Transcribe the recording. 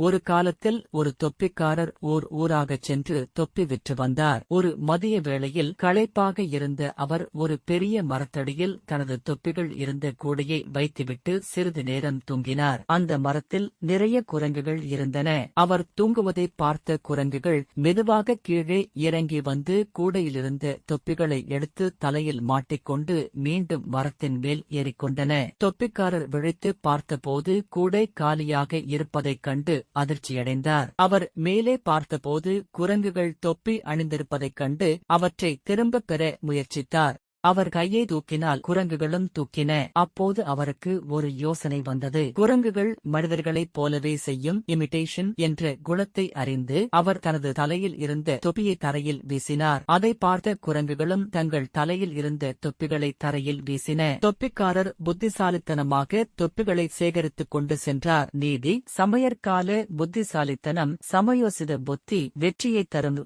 ஒரு காலத்தில் ஒரு தொப்பிக்காரர் ஊர் ஊராகச் சென்று தொப்பி விற்று வந்தார். ஒரு மதிய வேளையில் களைப்பாக இருந்த அவர் ஒரு பெரிய மரத்தடியில் தனது தொப்பிகள் இருந்த கூடையை வைத்துவிட்டு சிறிது நேரம் தூங்கினார். அந்த மரத்தில் நிறைய குரங்குகள் இருந்தன. அவர் தூங்குவதைப் பார்த்த குரங்குகள் மெதுவாக கீழே இறங்கி வந்து கூடையிலிருந்த தொப்பிகளை எடுத்து தலையில் மாட்டிக்கொண்டு மீண்டும் மரத்தின் மேல் ஏறிக்கொண்டன. தொப்பிக்காரர் விழித்து பார்த்தபோது கூடை காலியாக இருப்பதைக் கண்டு அதிர்ச்சியடைந்தார். அவர் மேலே பார்த்தபோது குரங்குகள் தொப்பி அணிந்திருப்பதைக் கண்டு அவற்றை திரும்பப் பெற முயற்சித்தார். அவர் கையை தூக்கினால் குரங்குகளும் தூக்கின. அப்போது அவருக்கு ஒரு யோசனை வந்தது. குரங்குகள் மனிதர்களைப் போலவே செய்யும் இமிடேஷன் என்ற குணத்தை அறிந்து அவர் தனது தலையில் இருந்த தொப்பியை தரையில் வீசினார். அதை பார்த்த குரங்குகளும் தங்கள் தலையில் இருந்த தொப்பிகளை தரையில் வீசின. தொப்பிக்காரர் புத்திசாலித்தனமாக தொப்பிகளை சேகரித்துக் கொண்டு சென்றார். நீதி: சமையற்கால புத்திசாலித்தனம் சமயோசித புத்தி வெற்றியைத் தரும்.